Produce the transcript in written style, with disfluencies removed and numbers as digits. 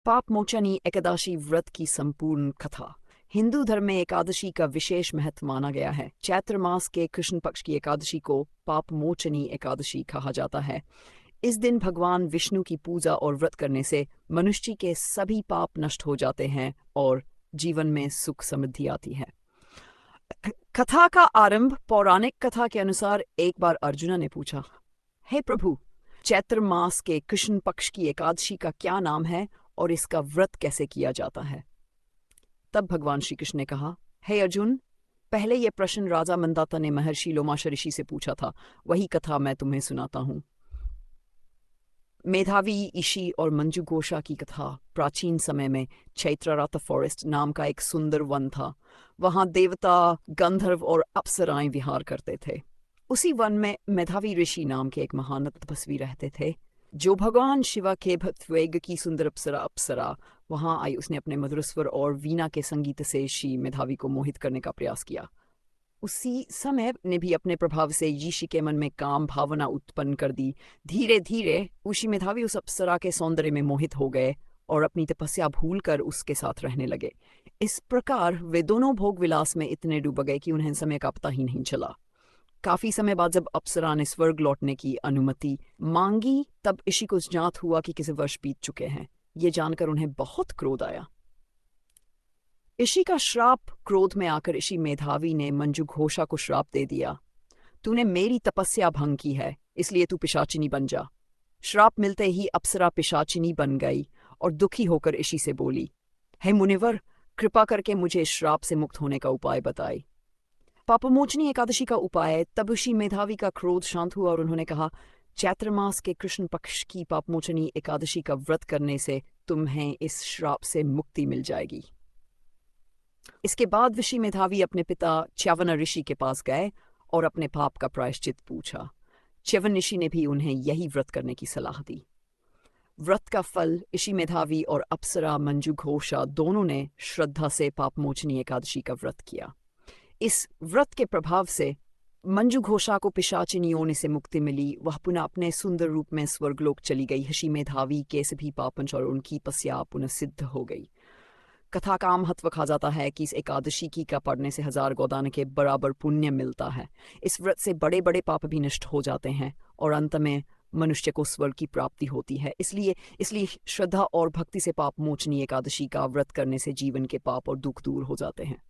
पाप मोचनी एकादशी व्रत की संपूर्ण कथा। हिंदू धर्म में एकादशी का विशेष महत्व माना गया है। चैत्र मास के कृष्ण पक्ष की एकादशी को पाप मोचनी एकादशी कहा जाता है। इस दिन भगवान विष्णु की पूजा और व्रत करने से मनुष्य के सभी पाप नष्ट हो जाते हैं और जीवन में सुख समृद्धि आती है। कथा का आरंभ पौराणिक कथा के अनुसार एक बार अर्जुना ने पूछा, हे प्रभु, चैत्र मास के कृष्ण पक्ष की एकादशी का क्या नाम है और इसका व्रत कैसे किया जाता है? तब भगवान श्री कृष्ण ने कहा, हे अर्जुन, पहले यह प्रश्न राजा मंदाता ने महर्षि लोमाश ऋषि से पूछा था। वही कथा मैं तुम्हें सुनाता हूँ। मेधावी ऋषि और मंजू घोषा की कथा। प्राचीन समय में चैत्रराता फॉरेस्ट नाम का एक सुंदर वन था। वहां देवता, गंधर्व और अप्सराएं विहार करते थे। उसी वन में मेधावी ऋषि नाम के एक महान तपस्वी रहते थे, जो भगवान शिवा के भक्तवेग की सुंदर अप्सरा वहां आई। उसने अपने मधुर स्वर और वीणा के संगीत से श्री मेधावी को मोहित करने का प्रयास किया। उसी समय ने भी अपने प्रभाव से ऋषि के मन में काम भावना उत्पन्न कर दी। धीरे धीरे ऋषि मेधावी उस अप्सरा के सौंदर्य में मोहित हो गए और अपनी तपस्या भूलकर उसके साथ रहने लगे। इस प्रकार वे दोनों भोग विलास में इतने डूब गए कि उन्हें समय का पता ही नहीं चला। काफी समय बाद जब अप्सरा ने स्वर्ग लौटने की अनुमति मांगी, तब ऋषि को ज्ञात हुआ कि किसी वर्ष बीत चुके हैं। ये जानकर उन्हें बहुत क्रोध आया। ऋषि का श्राप क्रोध में आकर ऋषि मेधावी ने मंजू घोषा को श्राप दे दिया, तूने मेरी तपस्या भंग की है, इसलिए तू पिशाचिनी बन जा। श्राप मिलते ही अप्सरा पिशाचिनी बन गई और दुखी होकर ऋषि से बोली, हे मुनिवर, कृपा करके मुझे इस श्राप से मुक्त होने का उपाय बताए। पापमोचनी एकादशी का उपाय। तब ऋषि मेधावी का क्रोध शांत हुआ और उन्होंने कहा, चैत्र मास के कृष्ण पक्ष की पापमोचनी एकादशी का व्रत करने से तुम्हें इस श्राप से मुक्ति मिल जाएगी। इसके बाद ऋषि मेधावी अपने पिता च्यवन ऋषि के पास गए और अपने पाप का प्रायश्चित पूछा। च्यवन ऋषि ने भी उन्हें यही व्रत करने की सलाह दी। व्रत का फल ऋषि मेधावी और अप्सरा मंजू घोषा दोनों ने श्रद्धा से पापमोचनी एकादशी का व्रत किया। इस व्रत के प्रभाव से मंजू घोषा को पिशाचिनी योनि से मुक्ति मिली। वह पुनः अपने सुंदर रूप में स्वर्गलोक चली गई। ऋषि मेधावी के सभी पापंच और उनकी तपस्या पुनः सिद्ध हो गई। कथा का महत्व कहा जाता है कि इस एकादशी की का पढ़ने से 1000 गोदान के बराबर पुण्य मिलता है। इस व्रत से बड़े बड़े पाप भी नष्ट हो जाते हैं और अंत में मनुष्य को स्वर्ग की प्राप्ति होती है। इसलिए श्रद्धा और भक्ति से पाप मोचनी एकादशी का व्रत करने से जीवन के पाप और दुख दूर हो जाते हैं।